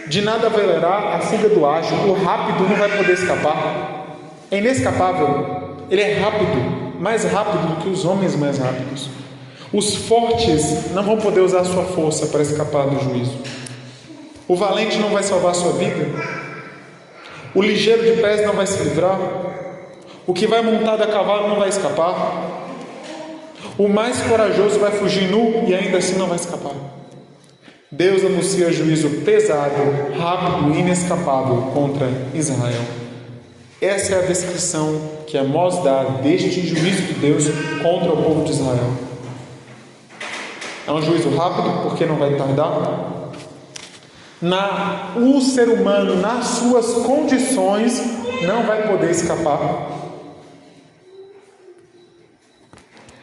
de nada valerá a fuga do ágil, o rápido não vai poder escapar. É inescapável. Ele é rápido, mais rápido do que os homens mais rápidos. Os fortes não vão poder usar a sua força para escapar do juízo. O valente não vai salvar a sua vida. O ligeiro de pés não vai se livrar. O que vai montado a cavalo não vai escapar. O mais corajoso vai fugir nu e ainda assim não vai escapar. Deus anuncia juízo pesado, rápido e inescapável contra Israel. Essa é a descrição que Amós dá deste juízo de Deus contra o povo de Israel. É um juízo rápido porque não vai tardar. O ser humano, nas suas condições, não vai poder escapar.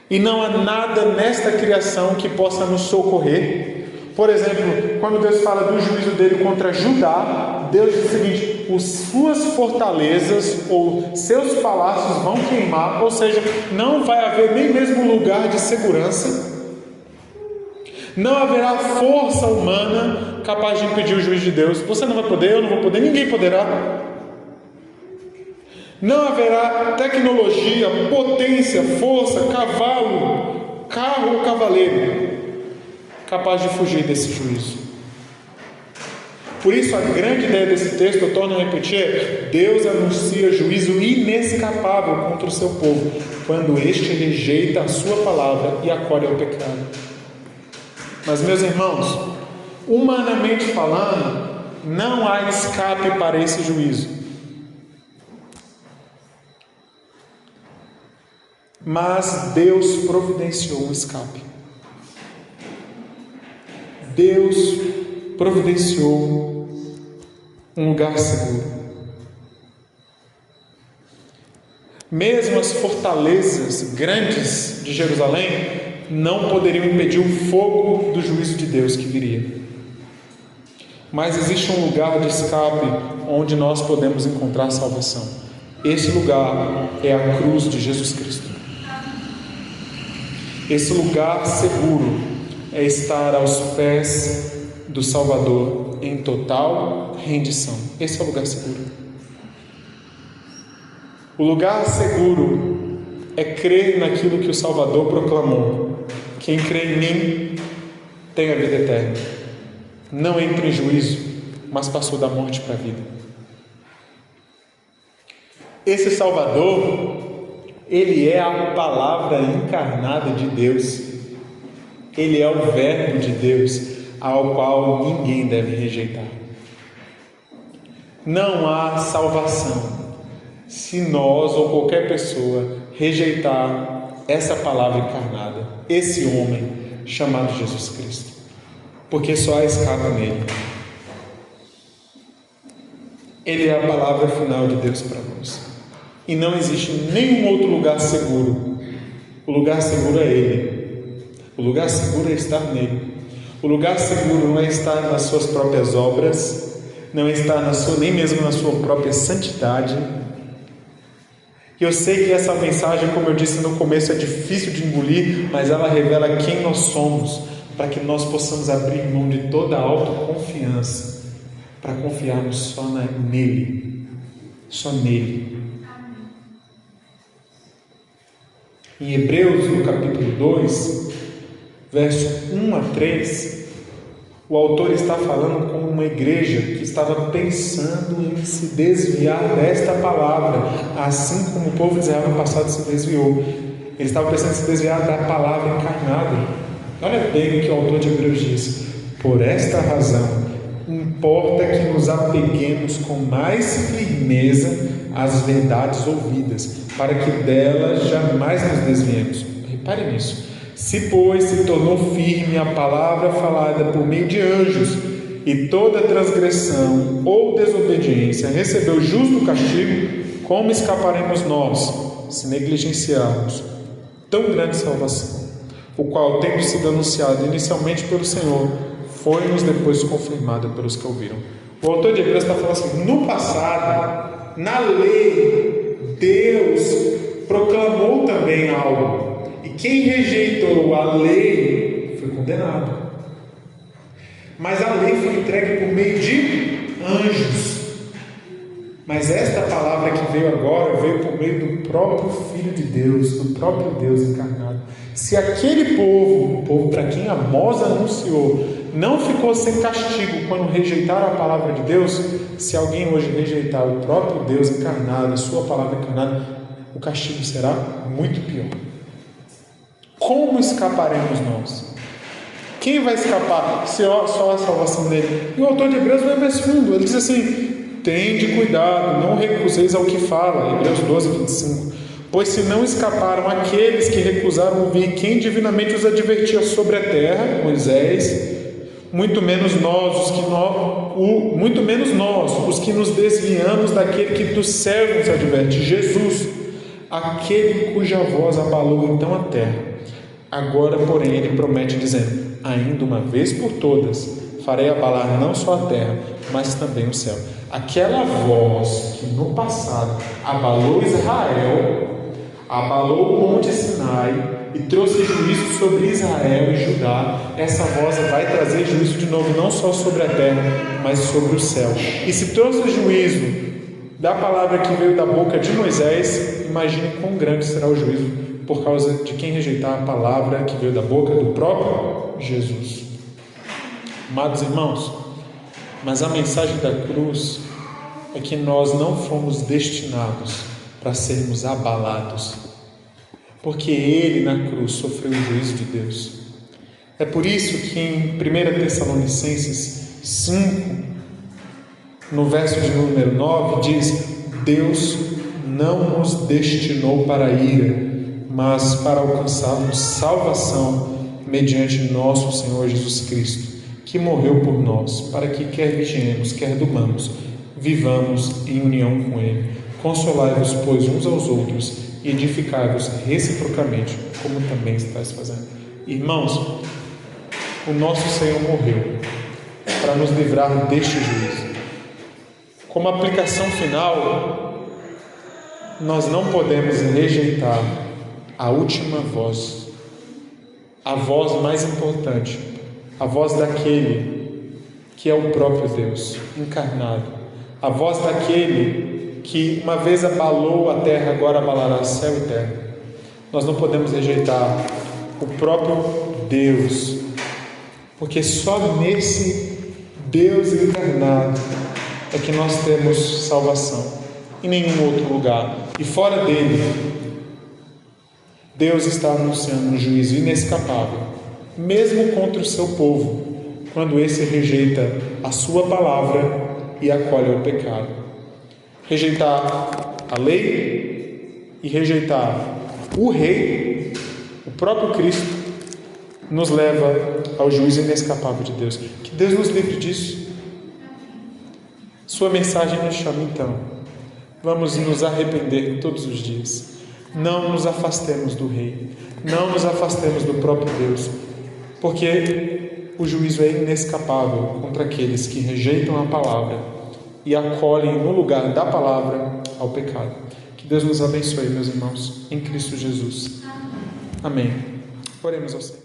E não há nada nesta criação que possa nos socorrer. Por exemplo, quando Deus fala do juízo dele contra Judá, Deus diz o seguinte: suas fortalezas ou seus palácios vão queimar, ou seja, não vai haver nem mesmo lugar de segurança. Não haverá força humana capaz de impedir o juízo de Deus. Você não vai poder, eu não vou poder, ninguém poderá. Não haverá tecnologia, potência, força, cavalo, carro ou cavaleiro capaz de fugir desse juízo. Por isso, a grande ideia desse texto, eu torno a repetir, Deus anuncia juízo inescapável contra o seu povo, quando este rejeita a sua palavra e acolhe ao pecado. Mas, meus irmãos, humanamente falando, não há escape para esse juízo. Mas Deus providenciou um escape. Deus providenciou um lugar seguro. Mesmo as fortalezas grandes de Jerusalém não poderiam impedir o fogo do juízo de Deus que viria. Mas existe um lugar de escape onde nós podemos encontrar salvação. Esse lugar é a cruz de Jesus Cristo. Esse lugar seguro é estar aos pés do Salvador em total rendição. Esse é o lugar seguro. O lugar seguro é crer naquilo que o Salvador proclamou: quem crê em mim tem a vida eterna, não entra em juízo, mas passou da morte para a vida. Esse Salvador, ele é a palavra encarnada de Deus. Ele é o verbo de Deus, ao qual ninguém deve rejeitar. Não há salvação se nós ou qualquer pessoa rejeitar essa palavra encarnada, esse homem chamado Jesus Cristo, porque só há escape nele. Ele é a palavra final de Deus para nós, e não existe nenhum outro lugar seguro. O lugar seguro é Ele. O lugar seguro é estar nele. O lugar seguro não é estar nas suas próprias obras, não é estar nem mesmo na sua própria santidade. E eu sei que essa mensagem, como eu disse no começo, é difícil de engolir, mas ela revela quem nós somos, para que nós possamos abrir mão de toda a autoconfiança, para confiarmos só nele, só nele. Em Hebreus, no capítulo 2, verso 1 a 3, O autor está falando com uma igreja que estava pensando em se desviar desta palavra, assim como o povo de Israel no passado se desviou. Ele estava pensando em se desviar da palavra encarnada. Olha bem o que o autor de Hebreus diz. Por esta razão, importa que nos apeguemos com mais firmeza às verdades ouvidas, para que delas jamais nos desviemos. Repare nisso. Se, pois, se tornou firme a palavra falada por meio de anjos, e toda transgressão ou desobediência recebeu justo castigo, como escaparemos nós, se negligenciarmos tão grande salvação, o qual, tendo sido anunciado inicialmente pelo Senhor, foi-nos depois confirmado pelos que ouviram. O autor de Hebreus está falando assim: no passado, na lei, Deus proclamou também algo. E quem rejeitou a lei foi condenado. Mas a lei foi entregue por meio de anjos. Mas esta palavra que veio agora, veio por meio do próprio Filho de Deus, do próprio Deus encarnado. Se aquele povo, o povo para quem Amós anunciou, não ficou sem castigo quando rejeitaram a palavra de Deus, se alguém hoje rejeitar o próprio Deus encarnado, a sua palavra encarnada, o castigo será muito pior. Como escaparemos nós? Quem vai escapar se só a salvação dele? E o autor de Hebreus vai mais fundo. Ele diz assim: tende cuidado, não recuseis ao que fala. Hebreus 12, 25. Pois se não escaparam aqueles que recusaram ouvir quem divinamente os advertia sobre a terra, Moisés, muito menos nós, os que nos desviamos daquele que do céu nos adverte, Jesus, aquele cuja voz abalou então a terra. Agora, porém, ele promete dizendo: ainda uma vez por todas farei abalar não só a terra, mas também o céu. Aquela voz que no passado abalou Israel, abalou o monte Sinai e trouxe juízo sobre Israel e Judá, essa voz vai trazer juízo de novo, não só sobre a terra, mas sobre o céu. E se trouxe juízo da palavra que veio da boca de Moisés, imagine quão grande será o juízo por causa de quem rejeitar a palavra que veio da boca do próprio Jesus. Amados irmãos, mas a mensagem da cruz é que nós não fomos destinados para sermos abalados, porque Ele na cruz sofreu o juízo de Deus. É por isso que em 1 Tessalonicenses 5, no verso de número 9, diz: Deus não nos destinou para a ira, mas para alcançarmos salvação mediante nosso Senhor Jesus Cristo, que morreu por nós, para que quer vigiemos, quer durmamos, vivamos em união com Ele. Consolai-vos, pois, uns aos outros e edificai-vos reciprocamente, como também estáis fazendo. Irmãos, o nosso Senhor morreu para nos livrar deste juízo. Como aplicação final, nós não podemos rejeitar a última voz, a voz mais importante, a voz daquele que é o próprio Deus encarnado, a voz daquele que uma vez abalou a terra, agora abalará céu e terra. Nós não podemos rejeitar o próprio Deus, porque só nesse Deus encarnado é que nós temos salvação, em nenhum outro lugar. E fora dele, Deus está anunciando um juízo inescapável, mesmo contra o seu povo, quando esse rejeita a sua palavra e acolhe o pecado. Rejeitar a lei e rejeitar o Rei, o próprio Cristo, nos leva ao juízo inescapável de Deus. Que Deus nos livre disso. Sua mensagem nos chama então. Vamos nos arrepender todos os dias. Não nos afastemos do Rei. Não nos afastemos do próprio Deus. Porque o juízo é inescapável contra aqueles que rejeitam a palavra e acolhem no lugar da palavra ao pecado. Que Deus nos abençoe, meus irmãos, em Cristo Jesus. Amém. Oremos ao Senhor.